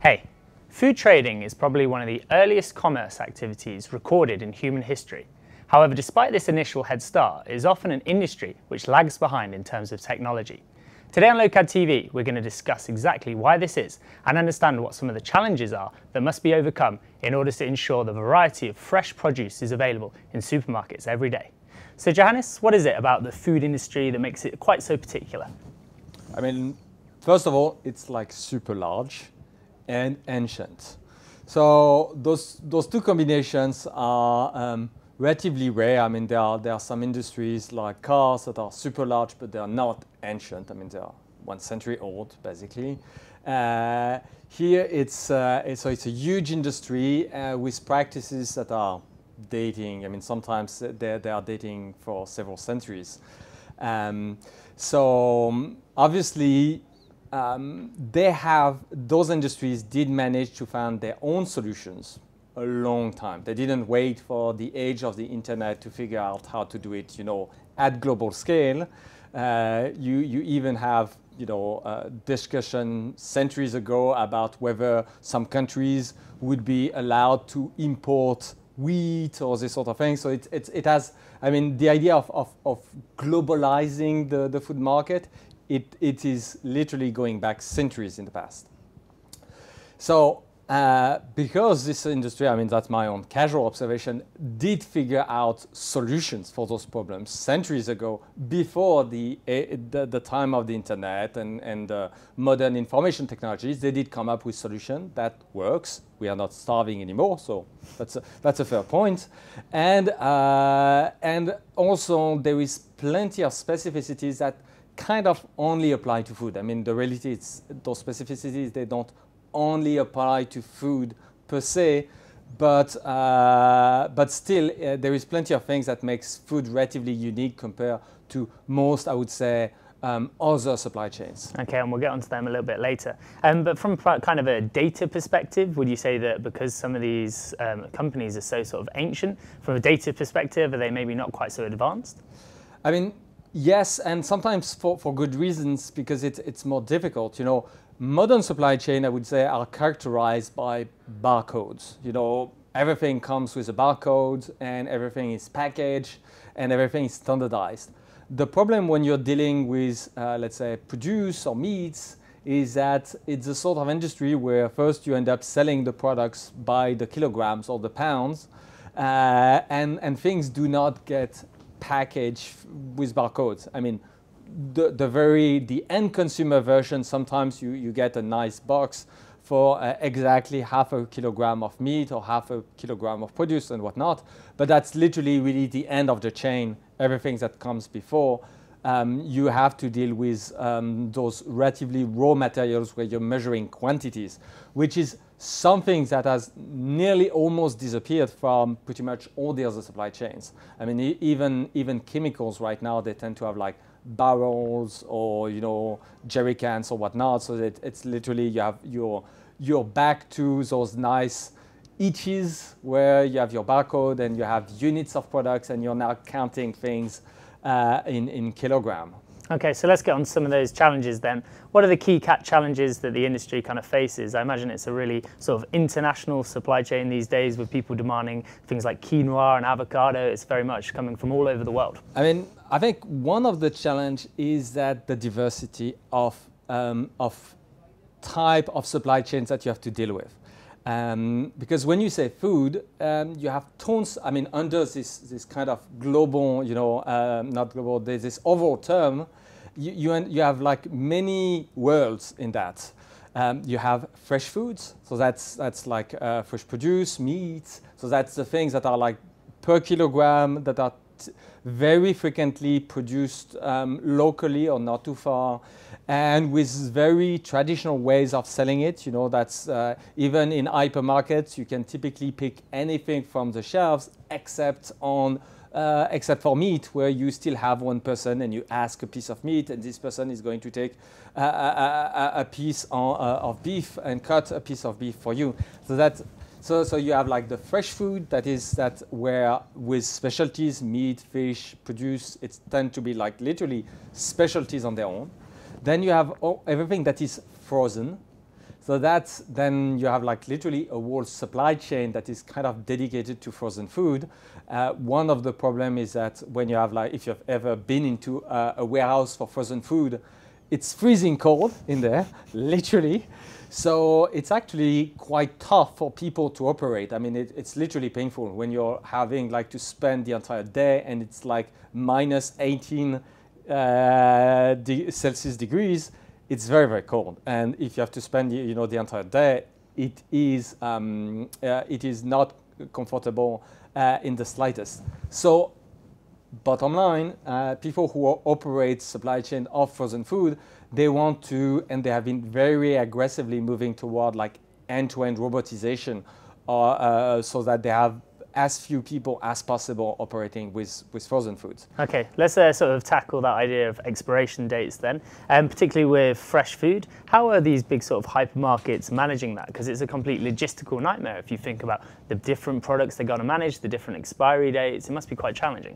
Hey, food trading is probably one of the earliest commerce activities recorded in human history. However, despite this initial head start, it is often an industry which lags behind in terms of technology. Today on LokadTV, we're going to discuss exactly why this is and understand what some of the challenges are that must be overcome in order to ensure the variety of fresh produce is available in supermarkets every day. So Johannes, what is it about the food industry that makes it quite so particular? I mean, first of all, it's like super large and ancient. So those two combinations are relatively rare. I mean, there are some industries like cars that are super large, but they are not ancient. I mean, they are 1 century old, basically. Here, it's a huge industry with practices that are dating. I mean, sometimes they are dating for several centuries. So obviously, those industries did manage to find their own solutions a long time. They didn't wait for the age of the internet to figure out how to do it, at global scale. You even have, discussion centuries ago about whether some countries would be allowed to import wheat or this sort of thing. So it has, I mean, the idea of globalizing the food market, it is literally going back centuries in the past. So because this industry, I mean, that's my own casual observation, did figure out solutions for those problems centuries ago, before the time of the internet and modern information technologies. They did come up with solution that works. We are not starving anymore, so that's a fair point. And also there is plenty of specificities that kind of only apply to food. I mean, the reality is those specificities, they don't only apply to food per se, but still there is plenty of things that makes food relatively unique compared to most, I would say, other supply chains. Okay, and we'll get onto them a little bit later. But from kind of a data perspective, would you say that because some of these companies are so sort of ancient, from a data perspective, are they maybe not quite so advanced? I mean, yes, and sometimes for good reasons, because it's more difficult. Modern supply chain, I would say, are characterized by barcodes. Everything comes with a barcode, and everything is packaged, and everything is standardized. The problem when you're dealing with, let's say, produce or meats, is that it's a sort of industry where first you end up selling the products by the kilograms or the pounds, and things do not get packaged with barcodes. I mean, the end consumer version, sometimes you get a nice box for exactly half a kilogram of meat or half a kilogram of produce and whatnot, but that's literally really the end of the chain. Everything that comes before, you have to deal with those relatively raw materials where you're measuring quantities, which is something that has nearly almost disappeared from pretty much all the other supply chains. I mean, even chemicals right now, they tend to have like barrels or jerry cans or whatnot, so that it's literally you're back to those nice eaches where you have your barcode and you have units of products and you're now counting things in kilogram. Okay, so let's get on to some of those challenges then. What are the key challenges that the industry kind of faces? I imagine it's a really sort of international supply chain these days, with people demanding things like quinoa and avocado. It's very much coming from all over the world. I mean, I think one of the challenge is that the diversity of type of supply chains that you have to deal with. Because when you say food, you have tons, I mean, under this kind of global, not global, there's this overall term, you have like many worlds in that. You have fresh foods, so that's like fresh produce, meat, so that's the things that are like per kilogram, that are very frequently produced locally or not too far, and with very traditional ways of selling it. That's even in hypermarkets, you can typically pick anything from the shelves except for meat, where you still have one person and you ask a piece of meat, and this person is going to take a piece of beef and cut a piece of beef for you. So you have like the fresh food, where with specialties, meat, fish, produce, it tend to be like literally specialties on their own. Then you have everything that is frozen. So that's, then you have like literally a whole supply chain that is kind of dedicated to frozen food. One of the problem is that when you have like, if you've ever been into a warehouse for frozen food, it's freezing cold in there, literally. So it's actually quite tough for people to operate. I mean, it's literally painful when you're having like to spend the entire day and it's like minus 18 Celsius degrees. It's very, very cold. And if you have to spend, you know, the entire day, it is not comfortable in the slightest. So bottom line, people who operate supply chain of frozen food, they want to, and they have been very aggressively moving toward like end-to-end robotization, so that they have as few people as possible operating with frozen foods. Okay, let's sort of tackle that idea of expiration dates then, and particularly with fresh food. How are these big sort of hypermarkets managing that? Because it's a complete logistical nightmare if you think about the different products they got to manage, the different expiry dates. It must be quite challenging.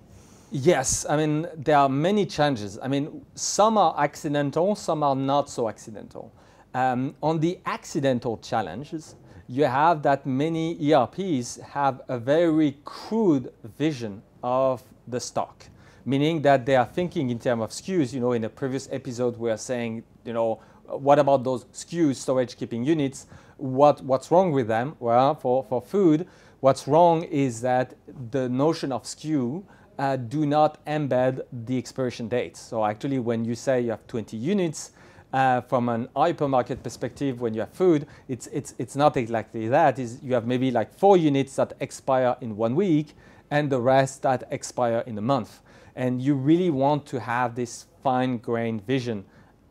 Yes, I mean, there are many challenges. I mean, some are accidental, some are not so accidental. On the accidental challenges, you have that many ERPs have a very crude vision of the stock, meaning that they are thinking in terms of SKUs. You know, in a previous episode, we are saying, you know, what about those SKUs, storage keeping units? What's wrong with them? Well, for food, what's wrong is that the notion of SKU do not embed the expiration date. So actually, when you say you have 20 units, from an hypermarket perspective, when you have food, it's not exactly that. You have maybe like 4 units that expire in 1 week and the rest that expire in a month. And you really want to have this fine-grained vision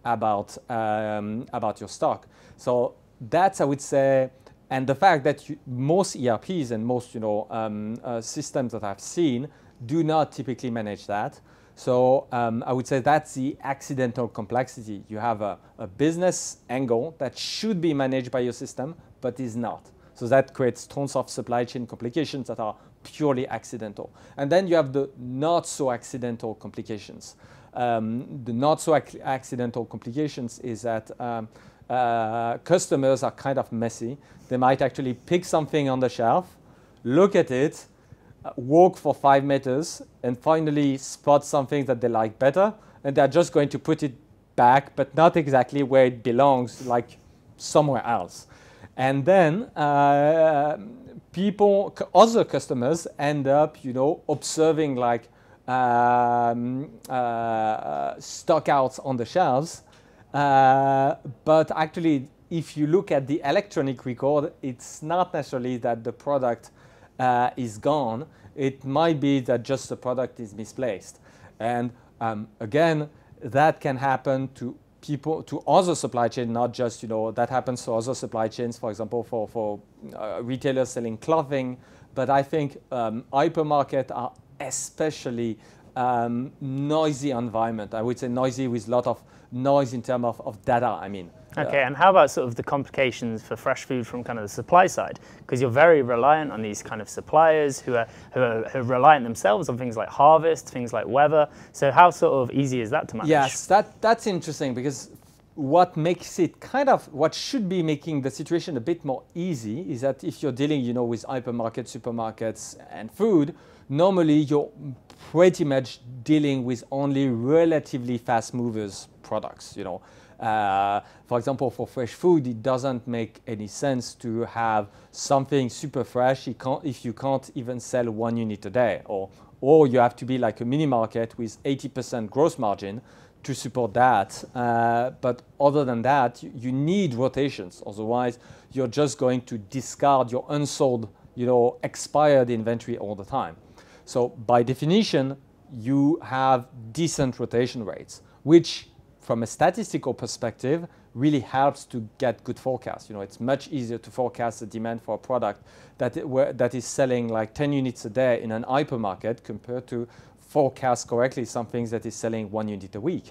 about your stock. So that's, I would say, and the fact that most ERPs and most, you know, systems that I've seen do not typically manage that. So I would say that's the accidental complexity. You have a business angle that should be managed by your system, but is not. So that creates tons of supply chain complications that are purely accidental. And then you have the not so accidental complications. The not so accidental complications is that customers are kind of messy. They might actually pick something on the shelf, look at it, walk for 5 meters, and finally spot something that they like better, and they're just going to put it back, but not exactly where it belongs, like somewhere else. And then other customers end up, you know, observing like stockouts on the shelves, but actually, if you look at the electronic record, it's not necessarily that the product is gone. It might be that just the product is misplaced. And again, that can happen to people, to other supply chains, not just, you know, that happens to other supply chains, for example, for retailers selling clothing. But I think hypermarkets are especially noisy environment. I would say noisy with a lot of noise in terms of data, I mean. Okay, and how about sort of the complications for fresh food from kind of the supply side? Because you're very reliant on these kind of suppliers who are reliant themselves on things like harvest, things like weather. So how sort of easy is that to manage? Yes, that's interesting, because what makes it kind of, what should be making the situation a bit more easy is that if you're dealing, you know, with hypermarkets, supermarkets, and food, normally you're pretty much dealing with only relatively fast movers products, you know. For example, for fresh food, it doesn't make any sense to have something super fresh if you can't even sell 1 unit a day, or you have to be like a mini market with 80% gross margin to support that. But other than that, you need rotations. Otherwise, you're just going to discard your unsold, you know, expired inventory all the time. So by definition, you have decent rotation rates, which from a statistical perspective really helps to get good forecasts. You know, it's much easier to forecast the demand for a product that is selling like 10 units a day in an hypermarket compared to forecast correctly something that is selling 1 unit a week.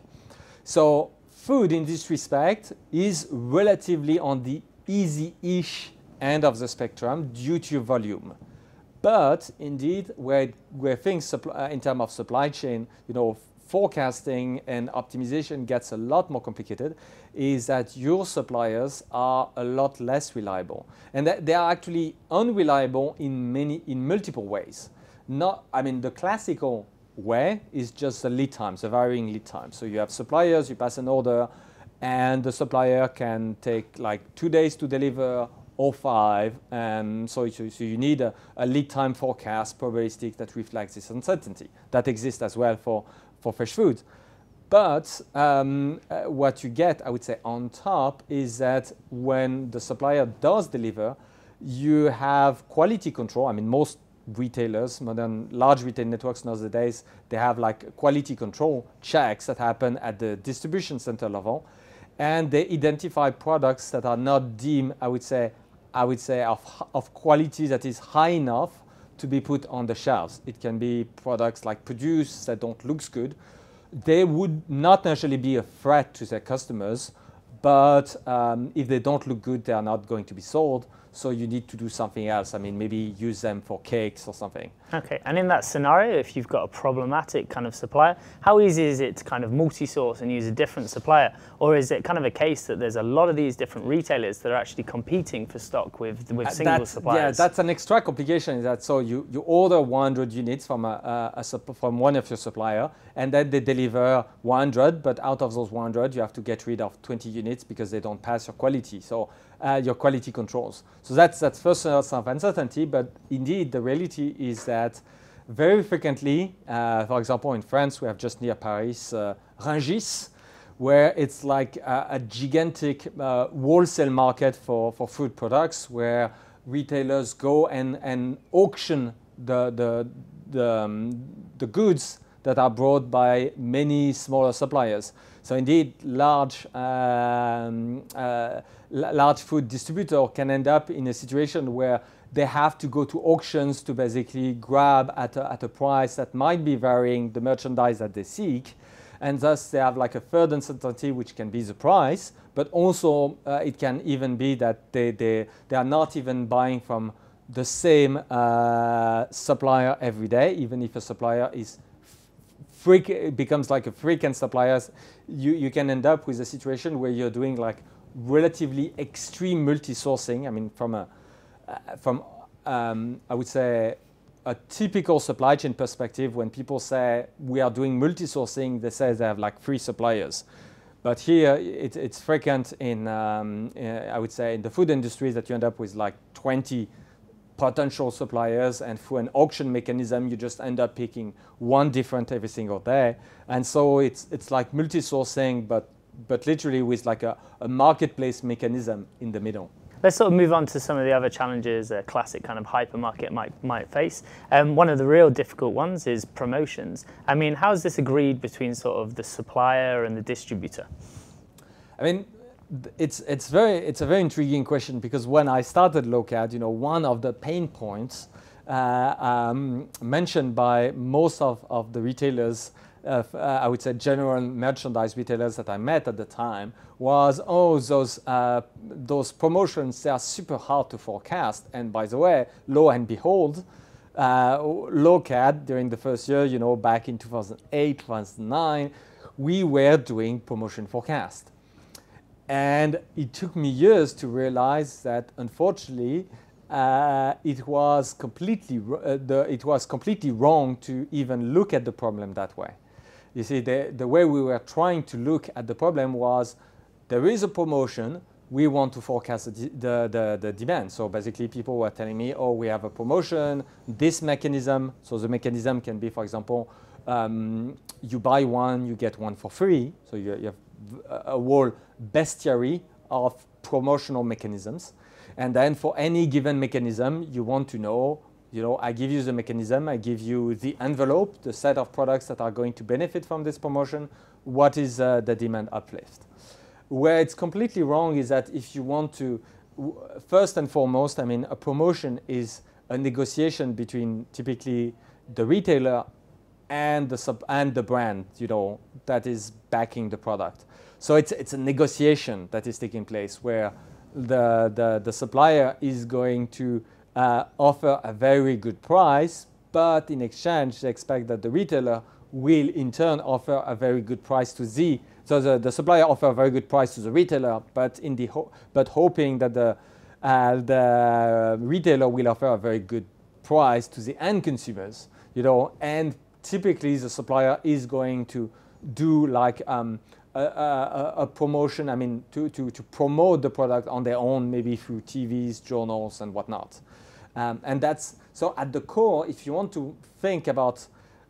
So food in this respect is relatively on the easy-ish end of the spectrum due to volume. But indeed, where things in terms of supply chain, you know, forecasting and optimization gets a lot more complicated is that your suppliers are a lot less reliable, and that they are actually unreliable in multiple ways. The classical way is just the lead times, the varying lead time. So you have suppliers, you pass an order, and the supplier can take like 2 days to deliver or 5, and so you need a lead time forecast probabilistic that reflects this uncertainty. That exists as well for fresh food. But what you get, I would say, on top is that when the supplier does deliver, you have quality control. I mean, most retailers, modern large retail networks nowadays, they have like quality control checks that happen at the distribution center level, and they identify products that are not deemed, I would say, of quality that is high enough to be put on the shelves. It can be products like produce that don't look good. They would not necessarily be a threat to their customers, but if they don't look good, they are not going to be sold. So you need to do something else. I mean, maybe use them for cakes or something. Okay, and in that scenario, if you've got a problematic kind of supplier, how easy is it to kind of multi-source and use a different supplier? Or is it kind of a case that there's a lot of these different retailers that are actually competing for stock with single suppliers? Yeah, that's an extra complication. Is that so you order 100 units from from one of your supplier, and then they deliver 100, but out of those 100, you have to get rid of 20 units because they don't pass your quality. So your quality controls. So that's first source of uncertainty, but indeed the reality is that very frequently, for example, in France, we have just near Paris, Rungis, where it's like a gigantic wholesale market for food products, where retailers go and auction the goods that are brought by many smaller suppliers. So indeed, large food distributor can end up in a situation where they have to go to auctions to basically grab at a price that might be varying the merchandise that they seek, and thus they have like a third uncertainty, which can be the price, but also it can even be that they are not even buying from the same supplier every day, even if a supplier is it becomes like a frequent supplier. You can end up with a situation where you're doing like relatively extreme multi-sourcing. I mean, from I would say a typical supply chain perspective, when people say we are doing multi-sourcing, they say they have like 3 suppliers. But here it's frequent in I would say in the food industry that you end up with like 20 potential suppliers, and through an auction mechanism you just end up picking one different every single day. And so it's like multi-sourcing, but literally with like a marketplace mechanism in the middle. Let's sort of move on to some of the other challenges a classic kind of hypermarket might face. One of the real difficult ones is promotions. I mean, how is this agreed between sort of the supplier and the distributor? I mean, it's a very intriguing question, because when I started Lokad, one of the pain points mentioned by most of the retailers, I would say general merchandise retailers that I met at the time, was, oh, those promotions, they are super hard to forecast. And by the way, lo and behold, Lokad during the first year, back in 2008, 2009, we were doing promotion forecast. And it took me years to realize that, unfortunately, it was completely wrong to even look at the problem that way. You see, the way we were trying to look at the problem was, there is a promotion, we want to forecast the demand. So basically, people were telling me, oh, we have a promotion, this mechanism. So the mechanism can be, for example, you buy one, you get one for free. So you have a whole bestiary of promotional mechanisms. And then for any given mechanism, you want to know, I give you the mechanism, I give you the envelope, the set of products that are going to benefit from this promotion, what is the demand uplift. Where it's completely wrong is that if you want to, first and foremost, I mean, a promotion is a negotiation between typically the retailer and the brand, that is backing the product. So it's a negotiation that is taking place, where the supplier is going to offer a very good price, but in exchange they expect that the retailer will in turn offer a very good price to so the supplier offer a very good price to the retailer, but hoping that the retailer will offer a very good price to the end consumers, and typically the supplier is going to do like a promotion, to promote the product on their own, maybe through TVs, journals, and whatnot. And that's, so at the core, if you want to think about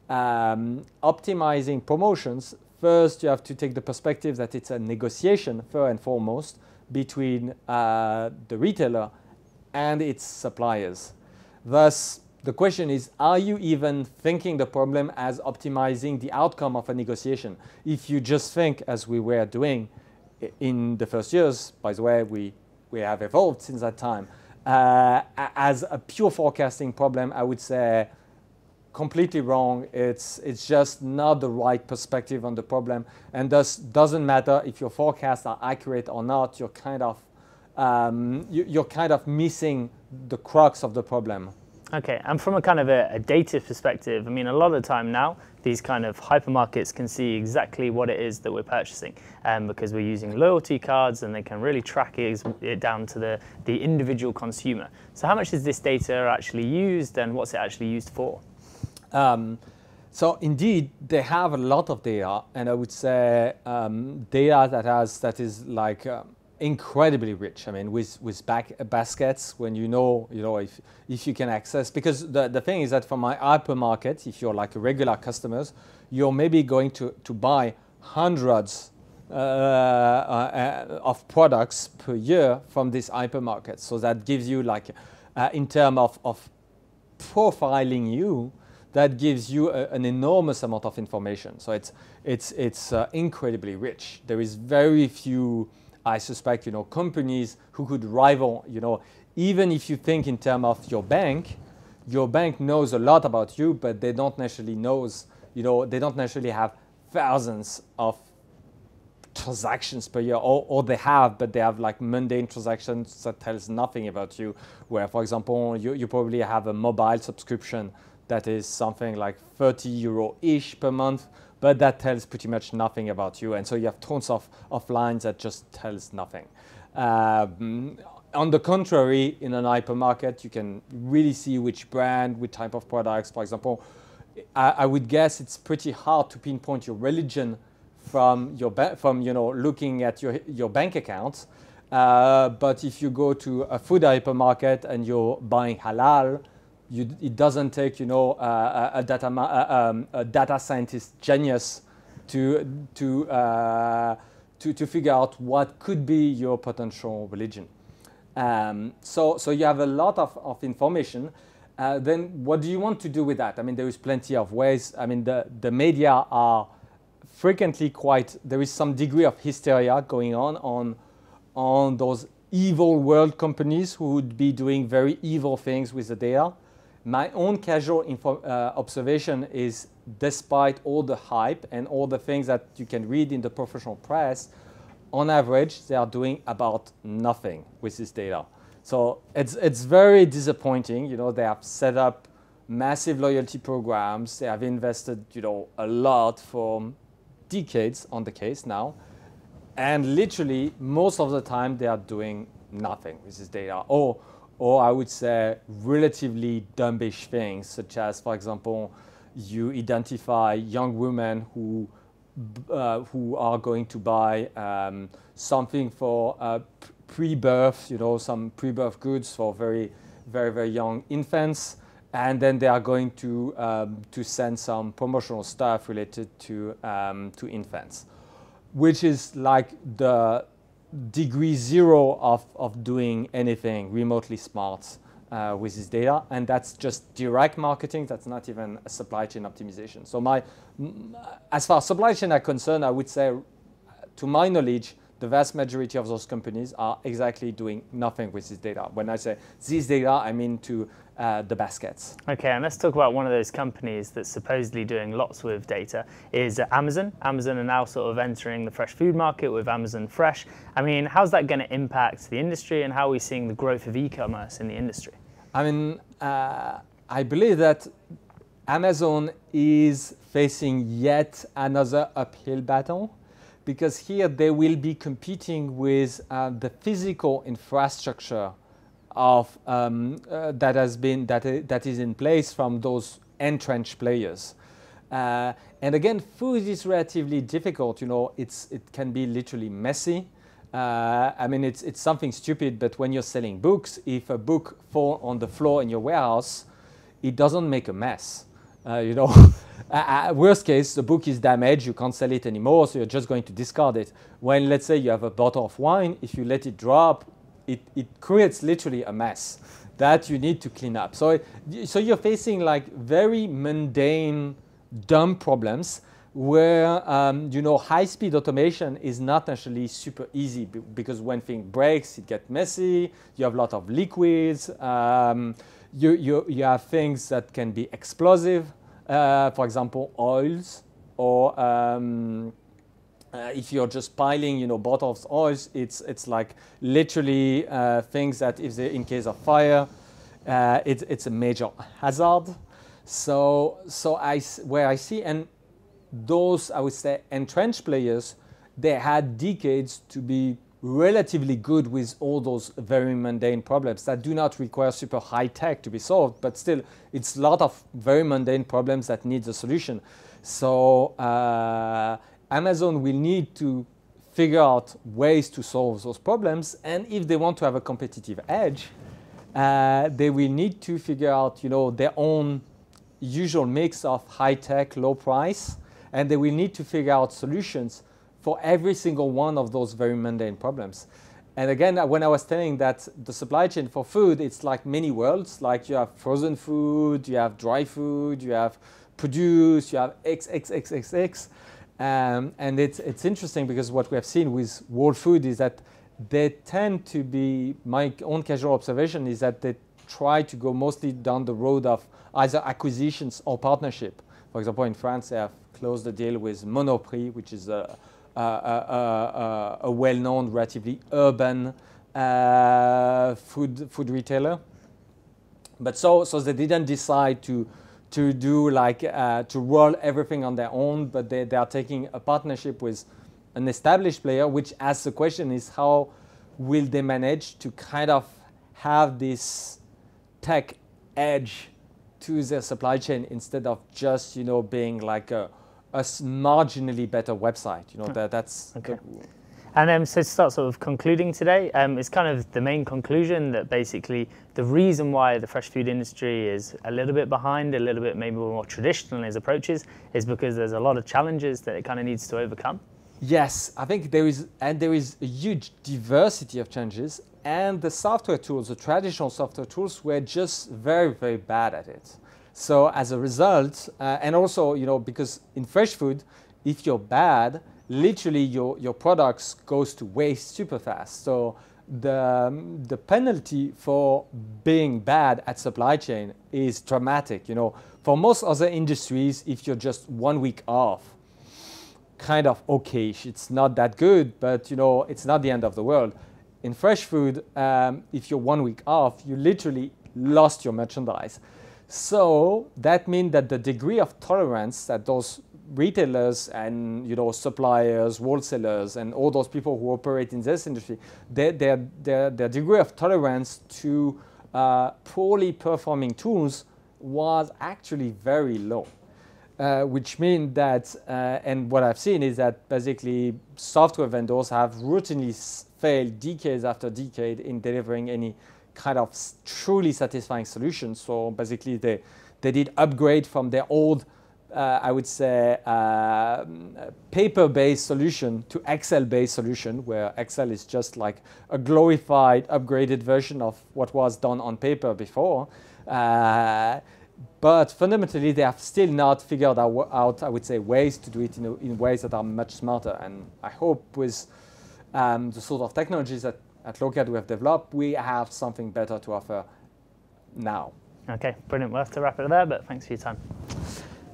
optimizing promotions, first you have to take the perspective that it's a negotiation, first and foremost, between the retailer and its suppliers. Thus, the question is, are you even thinking the problem as optimizing the outcome of a negotiation? If you just think, as we were doing in the first years, by the way, we have evolved since that time, as a pure forecasting problem, I would say completely wrong. It's just not the right perspective on the problem, and thus doesn't matter if your forecasts are accurate or not. You're kind of missing the crux of the problem. Okay, and from a kind of a data perspective, a lot of the time now, these kind of hypermarkets can see exactly what it is that we're purchasing, because we're using loyalty cards, and they can really track it down to the individual consumer. So how much is this data actually used, and what's it actually used for? So indeed, they have a lot of data, and I would say data that is like incredibly rich. With baskets, when if you can access, because the thing is that for my hypermarket, if you're like a regular customer, you're maybe going to buy hundreds of products per year from this hypermarket. So that gives you like, in terms of profiling you, that gives you an enormous amount of information. So it's incredibly rich. There is very few, I suspect, companies who could rival, even if you think in terms of your bank knows a lot about you, but they don't necessarily they don't necessarily have thousands of transactions per year, or they have, but they have like mundane transactions that tells nothing about you, where, for example, you probably have a mobile subscription that is something like 30 euro-ish per month, but that tells pretty much nothing about you. And so you have tons of lines that just tells nothing. On the contrary, in an hypermarket, you can really see which brand, which type of products. For example, I would guess it's pretty hard to pinpoint your religion from looking at your bank accounts. But if you go to a food hypermarket and you're buying halal, it doesn't take a data scientist genius to figure out what could be your potential religion. So you have a lot of information. Then what do you want to do with that? There is plenty of ways. The media are frequently there is some degree of hysteria going on those evil world companies who would be doing very evil things with the data. My own casual observation is, despite all the hype and all the things that you can read in the professional press, on average, they are doing about nothing with this data. So it's very disappointing. They have set up massive loyalty programs. They have invested, a lot for decades on the case now. And literally, most of the time, they are doing nothing with this data. Or I would say relatively dumbish things, such as, for example, you identify young women who are going to buy something for pre-birth, some pre-birth goods for very, very, very young infants, and then they are going to send some promotional stuff related to infants, which is like the degree zero of doing anything remotely smart with this data, and that's just direct marketing. That's not even a supply chain optimization. So as far as supply chain are concerned, I would say, to my knowledge, the vast majority of those companies are exactly doing nothing with this data. When I say this data, I mean to the baskets. Okay, and let's talk about one of those companies that's supposedly doing lots with data is Amazon. Amazon are now sort of entering the fresh food market with Amazon Fresh. How's that going to impact the industry, and how are we seeing the growth of e-commerce in the industry? I believe that Amazon is facing yet another uphill battle, because here they will be competing with the physical infrastructure of that is in place from those entrenched players. And again, food is relatively difficult. You know, it can be literally messy. I mean, it's something stupid, but when you're selling books, if a book falls on the floor in your warehouse, it doesn't make a mess. You know, worst case, the book is damaged, you can't sell it anymore, so you're just going to discard it. When, let's say, you have a bottle of wine, if you let it drop, it creates literally a mess that you need to clean up. So you're facing like very mundane, dumb problems where, you know, high-speed automation is not actually super easy, because when things breaks, it gets messy, you have a lot of liquids, you have things that can be explosive, for example, oils, or if you're just piling, you know, bottles of oils, it's like literally things that if they, in case of fire, it's a major hazard. So where I see, and those, I would say, entrenched players, they had decades to be relatively good with all those very mundane problems that do not require super high tech to be solved, but still it's a lot of very mundane problems that need a solution. So Amazon will need to figure out ways to solve those problems, and if they want to have a competitive edge, they will need to figure out, you know, their own usual mix of high tech, low price, and they will need to figure out solutions for every single one of those very mundane problems. And again, when I was saying that the supply chain for food, it's like many worlds. Like you have frozen food, you have dry food, you have produce, you have XXXXX. And it's interesting because what we have seen with world food is that they tend to be, my own casual observation is that they try to go mostly down the road of either acquisitions or partnership. For example, in France, they have closed a deal with Monoprix, which is a well-known, relatively urban food retailer. But so they didn't decide to do like to roll everything on their own, but they are taking a partnership with an established player, which asks the question is how will they manage to kind of have this tech edge to their supply chain instead of just, you know, being like a marginally better website. You know, that's okay. And so to start sort of concluding today, it's kind of the main conclusion that basically the reason why the fresh food industry is a little bit behind, a little bit maybe more traditional in its approaches, is because there's a lot of challenges that it kind of needs to overcome. Yes, I think there is a huge diversity of challenges, and the software tools, the traditional software tools, were just very, very bad at it. So as a result, and also, you know, because in fresh food, if you're bad, literally your products goes to waste super fast. So the penalty for being bad at supply chain is dramatic. You know, for most other industries, if you're just 1 week off, kind of okay, it's not that good, but you know, it's not the end of the world. In fresh food, if you're 1 week off, you literally lost your merchandise. So that means that the degree of tolerance that those retailers and, you know, suppliers, wholesalers, and all those people who operate in this industry, their degree of tolerance to poorly performing tools was actually very low. Which means that, and what I've seen is that basically software vendors have routinely failed decades after decade in delivering any kind of truly satisfying solutions. So basically they did upgrade from their old, I would say, paper-based solution to Excel-based solution, where Excel is just like a glorified, upgraded version of what was done on paper before. But fundamentally, they have still not figured out, I would say, ways to do it in ways that are much smarter. And I hope with the sort of technologies that at Lokad we have developed, we have something better to offer now. Okay, brilliant. We'll have to wrap it there, but thanks for your time.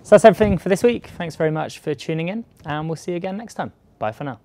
So that's everything for this week. Thanks very much for tuning in, and we'll see you again next time. Bye for now.